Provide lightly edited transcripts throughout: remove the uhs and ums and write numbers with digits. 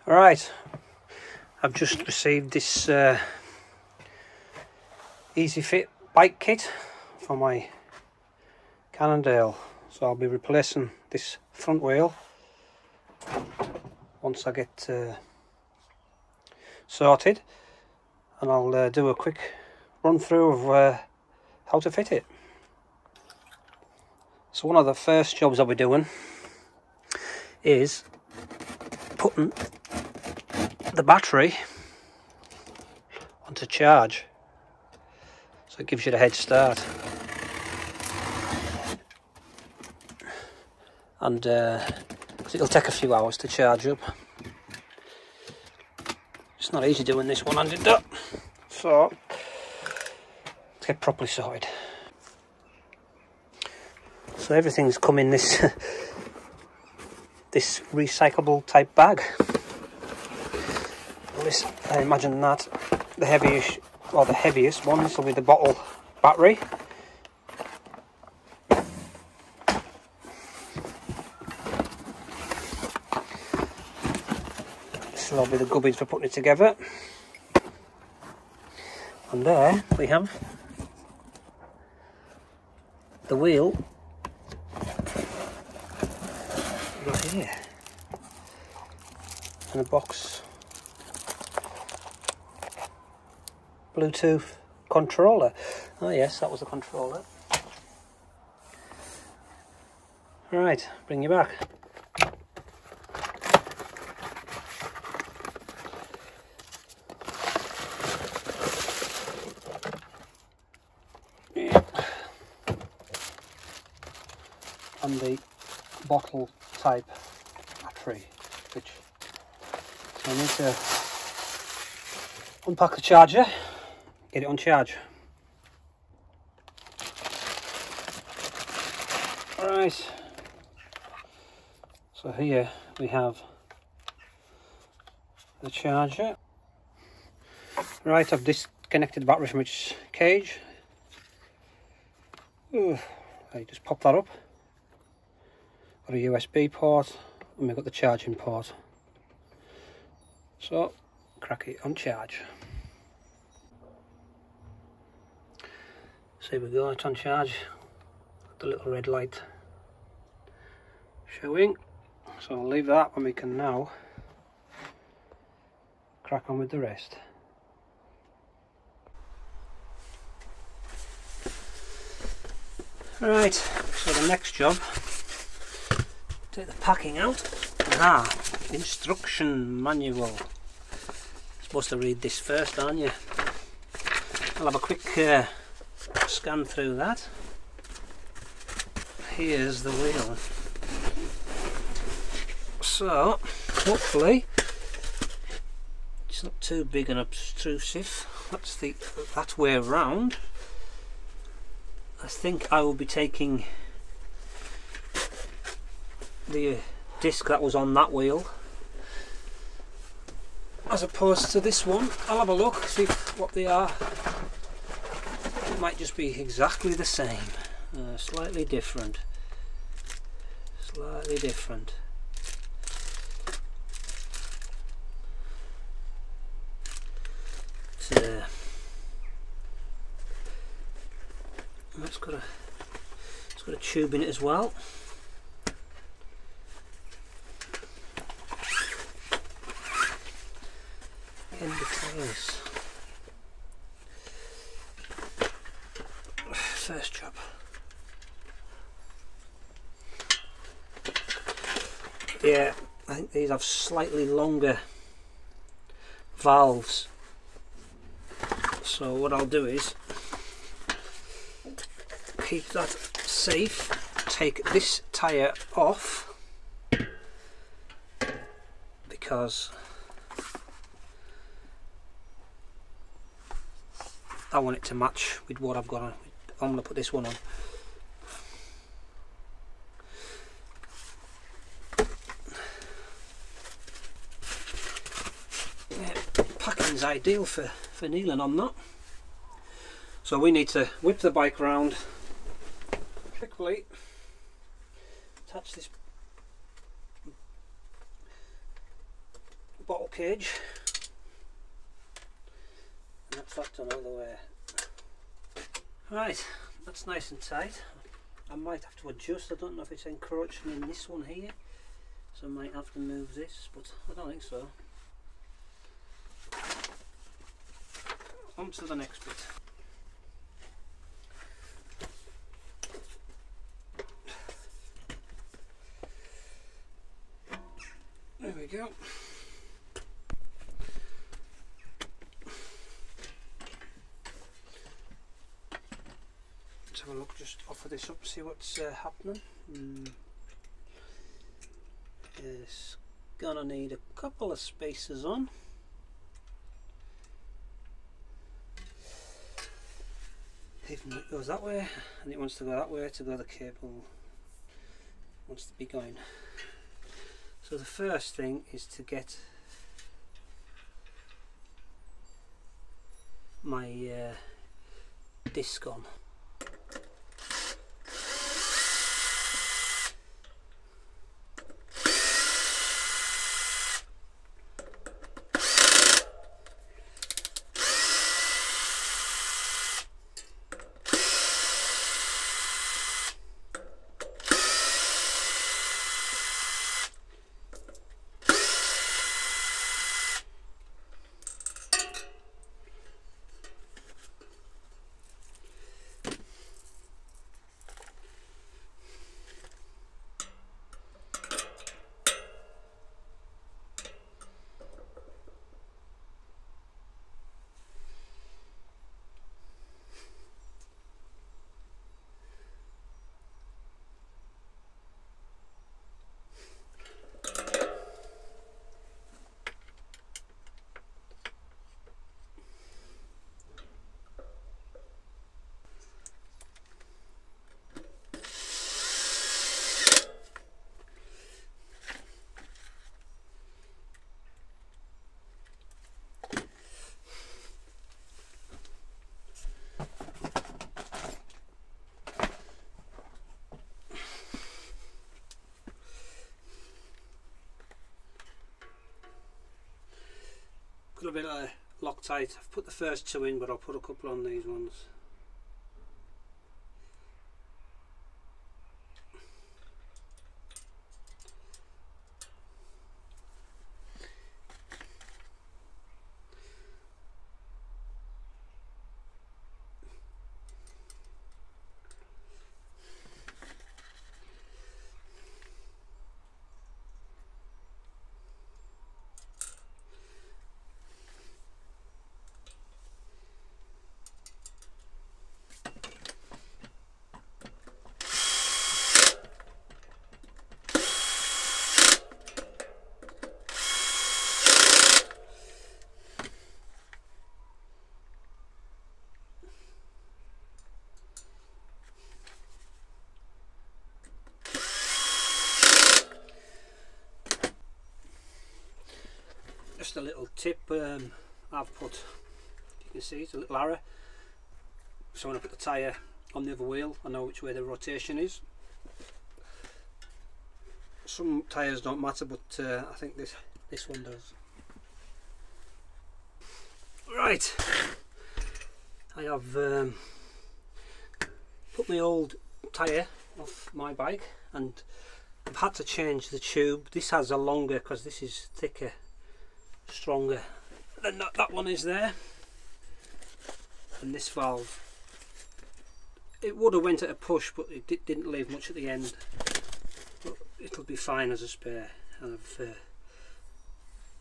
Alright, I've just received this Easi-Fit bike kit for my Cannondale, so I'll be replacing this front wheel once I get sorted, and I'll do a quick run through of how to fit it. So one of the first jobs I'll be doing is putting the battery onto charge, so it gives you the head start. And 'cause it'll take a few hours to charge up. It's not easy doing this one-handed though, so let's get properly sorted. So everything's come in this this recyclable type bag. I imagine that the heaviest ones will be the bottle battery. This will be the gubbies for putting it together. And there we have the wheel right here, and a box Bluetooth controller. Oh yes, that was the controller. Right, bring you back. And the bottle type battery, which so I need to unpack the charger, get it on charge. Alright, so here we have the charger. Right, I've disconnected the battery from its cage. I just pop that up. Got a USB port, and we've got the charging port. So, crack it on charge. So here we go, it's on charge. Got the little red light showing. So I'll leave that, and we can now crack on with the rest. Right, so the next job, take the packing out. Instruction manual. Supposed to read this first, aren't you? I'll have a quick scan through that. Here's the wheel. So hopefully it's not too big and obtrusive. That's that way round. I think I will be taking the disc that was on that wheel as opposed to this one. I'll have a look, see what they are. It might just be exactly the same, slightly different. Slightly different. It's got a tube in it as well. End details. First job. Yeah, I think these have slightly longer valves. So what I'll do is keep that safe, take this tyre off because I want it to match with what I've got on. I'm going to put this one on. Yeah, packing's ideal for kneeling on that. So we need to whip the bike round, quickly attach this bottle cage, and that's that done all the way. Right, that's nice and tight. I might have to adjust, I don't know if it's encroaching in this one here, so I might have to move this, but I don't think so. On to the next bit. There we go. Let's have a look, just offer this up, see what's happening. It's gonna need a couple of spacers on. Even though it goes that way, and it wants to go that way to go the cable wants to be going. So the first thing is to get my disc on. Got a bit of Loctite. I've put the first two in, but I'll put a couple on these ones. Just a little tip I've put, you can see it's a little arrow, so when I put the tyre on the other wheel I know which way the rotation is. Some tyres don't matter, but I think this one does. Right, I have put my old tyre off my bike and I've had to change the tube. This has a longer, because this is thicker, stronger than that one is there, and this valve, it would have went at a push, but it didn't leave much at the end, but it'll be fine as a spare. And I've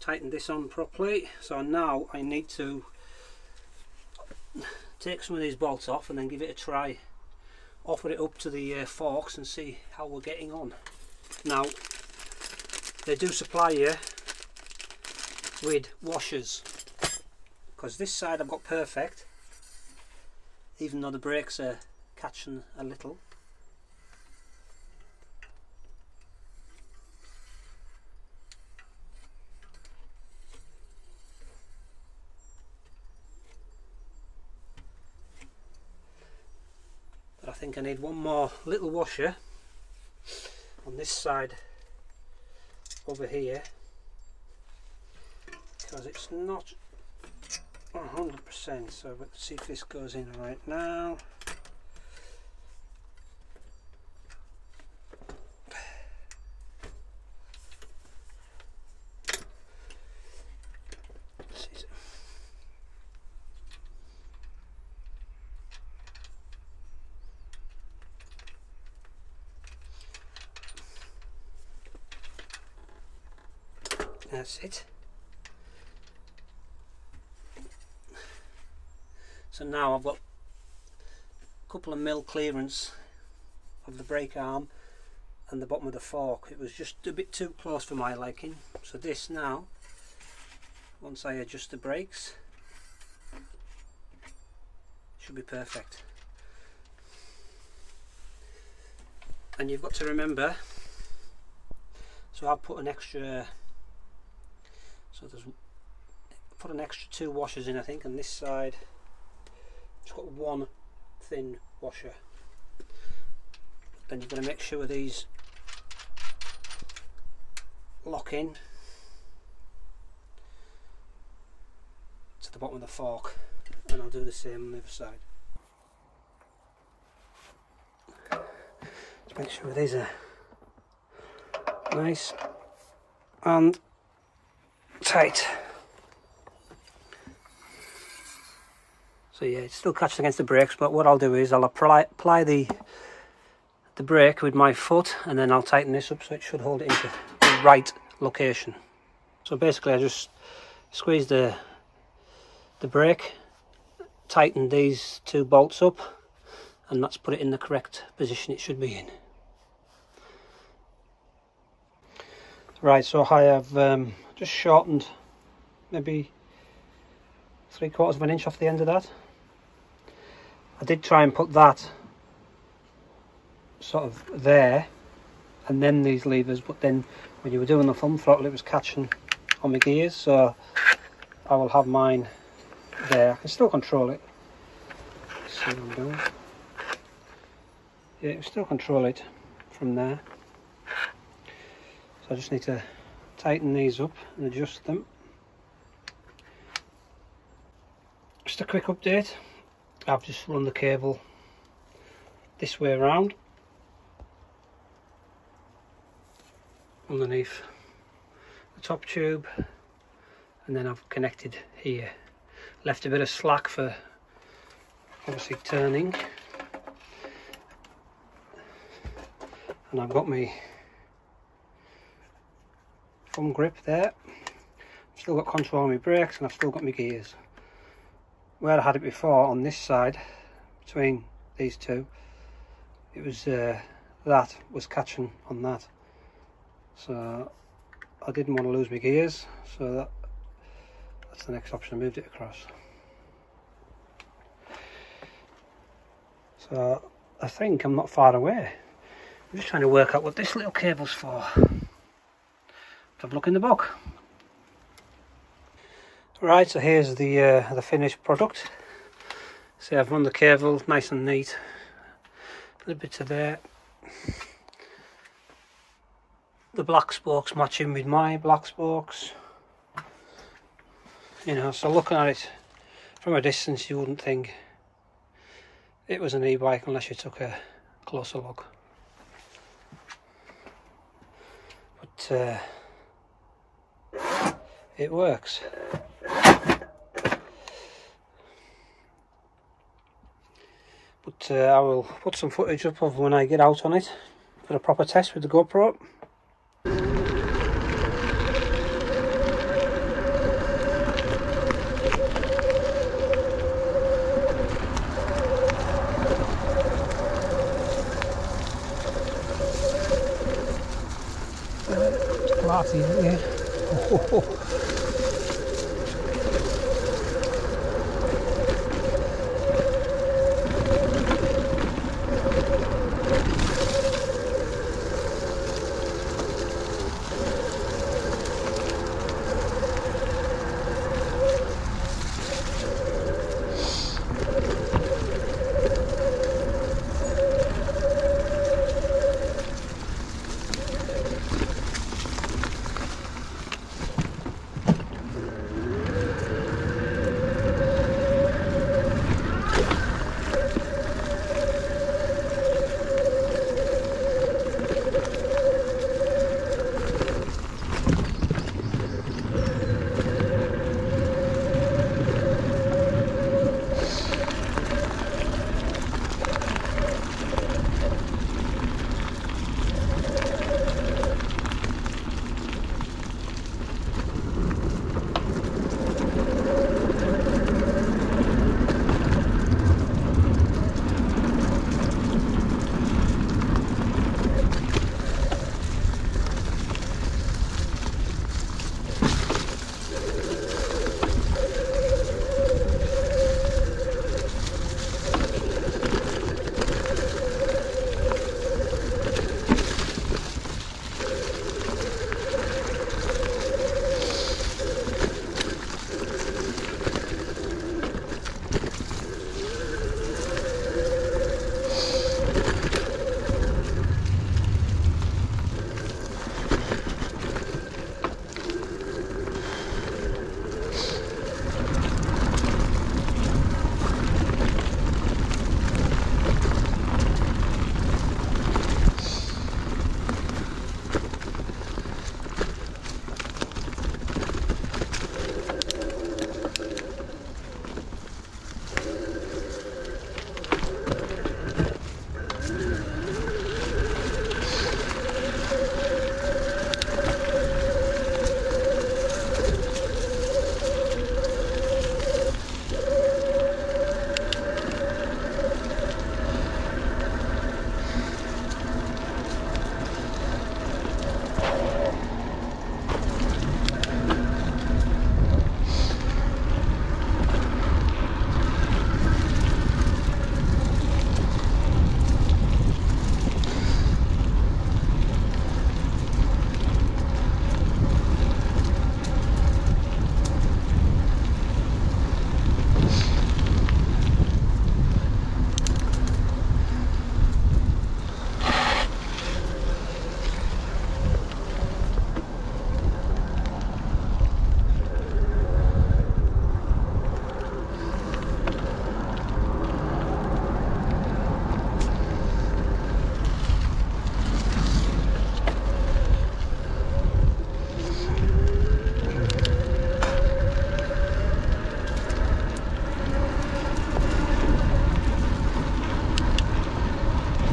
tightened this on properly, so now I need to take some of these bolts off and then give it a try, offer it up to the forks and see how we're getting on. Now they do supply you with washers, because this side I've got perfect, even though the brakes are catching a little. But I think I need one more little washer on this side over here, because it's not 100%. So let's see if this goes in right now. That's it. So now I've got a couple of mil clearance of the brake arm and the bottom of the fork. It was just a bit too close for my liking. So this now, once I adjust the brakes, should be perfect. And you've got to remember, so I'll put an extra, so there's put an extra 2 washers in, I think, on this side. It's got 1 thin washer. Then you've got to make sure these lock in to the bottom of the fork, and I'll do the same on the other side. Let's make sure these are nice and tight. So yeah, it's still catching against the brakes, but what I'll do is I'll apply the brake with my foot, and then I'll tighten this up so it should hold it into the right location. So basically I just squeeze the brake, tighten these 2 bolts up, and that's put it in the correct position it should be in. Right, so I have just shortened maybe 3/4 of an inch off the end of that. I did try and put that sort of there and then these levers, but then when you were doing the thumb throttle it was catching on my gears, so I will have mine there. I can still control it. Let's see what I'm doing. Yeah, you can still control it from there. So I just need to tighten these up and adjust them. Just a quick update. I've just run the cable this way around underneath the top tube, and then I've connected here. Left a bit of slack for obviously turning, and I've got my thumb grip there. I've still got control of my brakes, and I've still got my gears. Where I had it before on this side, between these two, it was that was catching on that, so I didn't want to lose my gears, so that's the next option. I moved it across. So I think I'm not far away. I'm just trying to work out what this little cable's for. Have a look in the book. Right, so here's the finished product. See, I've run the cable nice and neat. A little bit to there. The black spokes matching with my black spokes. You know, so looking at it from a distance, you wouldn't think it was an e-bike unless you took a closer look. But it works. But I will put some footage up of when I get out on it for a proper test with the GoPro. It's glassy, isn't it? Oh.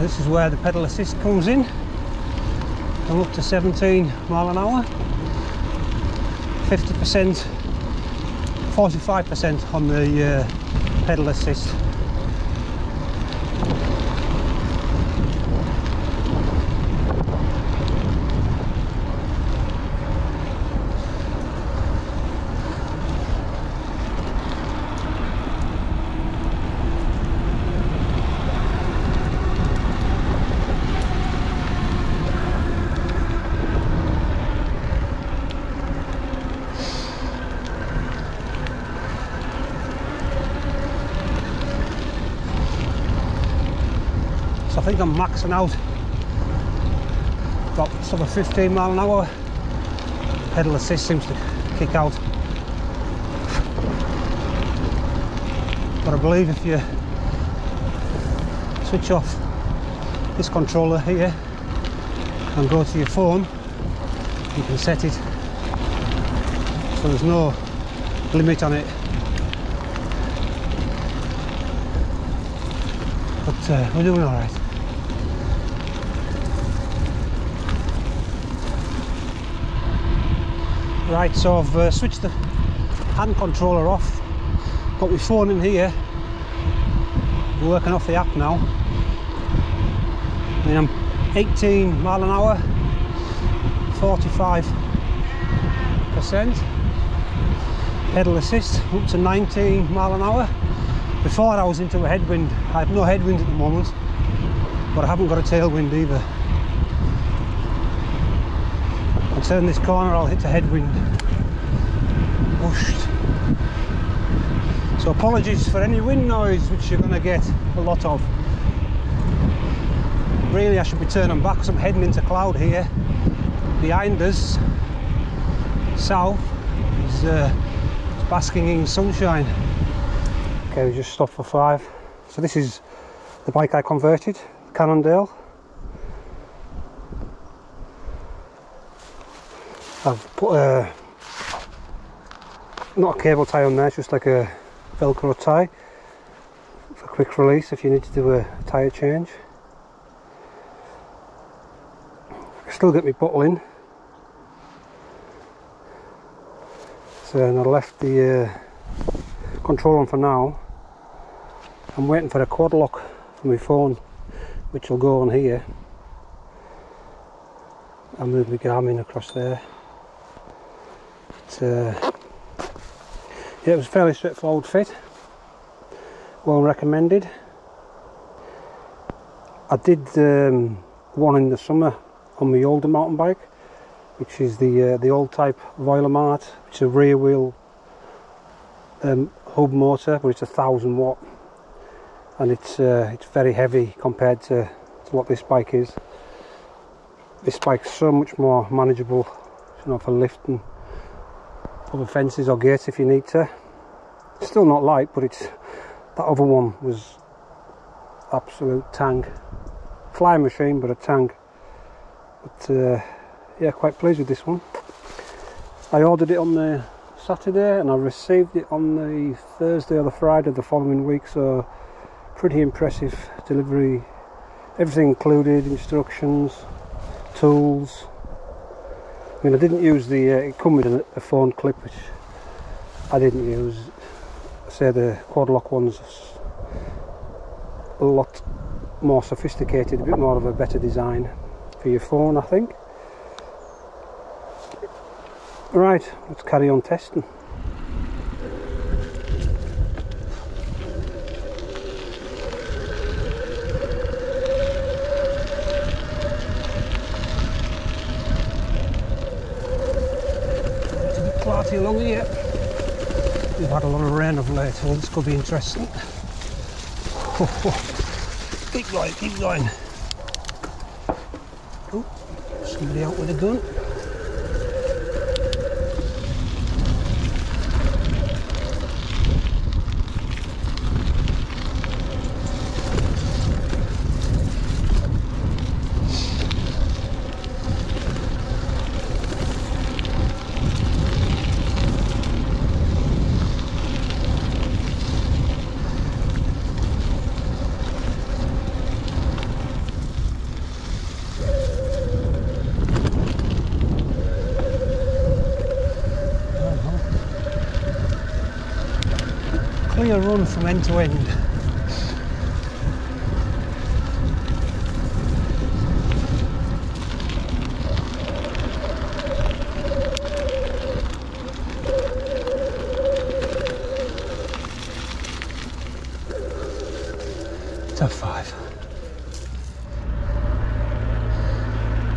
this is where the pedal assist comes in. I'm up to 17 mile an hour, 50%, 45% on the pedal assist. I think I'm maxing out about sort of 15 mile an hour. Pedal assist seems to kick out, but I believe if you switch off this controller here and go to your phone, you can set it so there's no limit on it. But we're doing all right. Right, so I've switched the hand controller off, got my phone in here, I'm working off the app now. I mean, I'm 18 mile an hour, 45%. Pedal assist up to 19 mile an hour. Before I was into a headwind. I have no headwind at the moment, but I haven't got a tailwind either. I'll turn this corner, I'll hit a headwind. Whooshed. So apologies for any wind noise which you're going to get a lot of. Really I should be turning back because I'm heading into cloud here. Behind us, south, is basking in sunshine. Okay, we just stopped for 5. So this is the bike I converted, Cannondale. I've put not a cable tie on there, it's just like a Velcro tie for quick release if you need to do a tyre change. I still get my bottle in. So and I left the control on for now. I'm waiting for a quad lock for my phone, which will go on here. I'll move my Garmin across there. But, yeah, it was a fairly straightforward fit, well recommended. I did one in the summer on my older mountain bike, which is the old type voilamart, which is a rear wheel hub motor, but it's 1000 watt, and it's very heavy compared to what this bike is. This bike's so much more manageable, you know, for lifting over fences or gates if you need to. It's still not light, but it's that other one was absolute tank. Flying machine, but a tank. But yeah, quite pleased with this one. I ordered it on the Saturday and I received it on the Thursday or the Friday the following week, so pretty impressive delivery. Everything included, instructions, tools. I mean, I didn't use the, it come with a phone clip, which I didn't use. Say the quad lock one's a lot more sophisticated, a bit more of a better design for your phone, I think. Right, let's carry on testing. Clarty along here. We've had a lot of rain of late, so this could be interesting. Keep going, keep going. Oh, somebody out with a gun. entire run from end to end. Tab 5.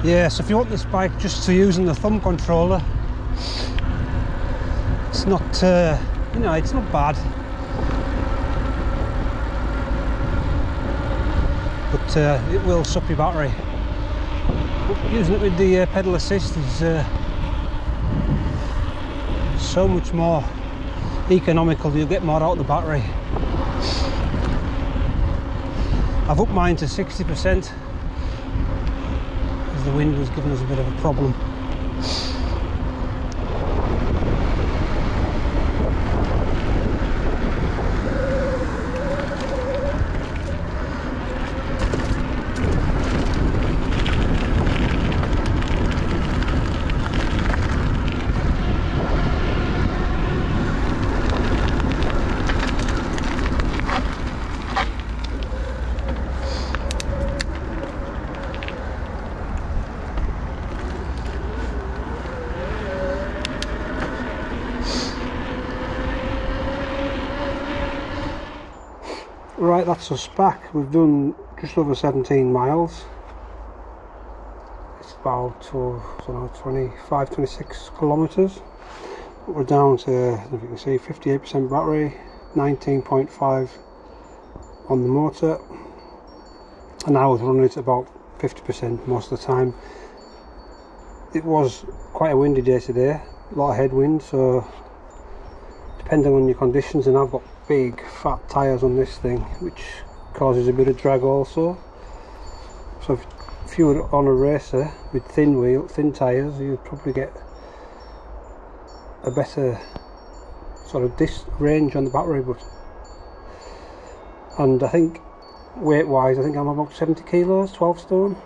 Yeah, so if you want this bike just to using the thumb controller, it's not, you know, it's not bad. But it will suck your battery. But using it with the pedal assist is so much more economical. You'll get more out of the battery. I've upped mine to 60% as the wind was giving us a bit of a problem. Right, that's us back. We've done just over 17 miles. It's about I don't know, 25, 26 kilometres. We're down to, if you can see, 58% battery, 19.5 on the motor, and I was running it at about 50% most of the time. It was quite a windy day today, a lot of headwind, so depending on your conditions, and I've got big fat tyres on this thing which causes a bit of drag also. So if you were on a racer with thin tyres, you'd probably get a better sort of range on the battery. And I think weight wise, I think I'm about 70 kilos, 12 stone,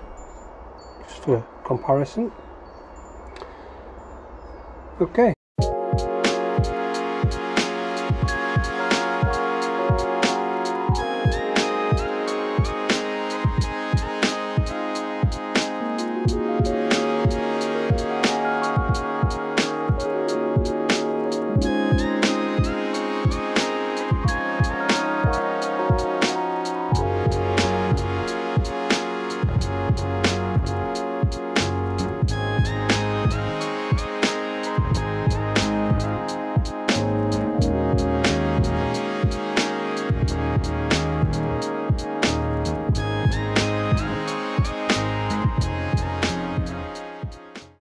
just for comparison. Okay,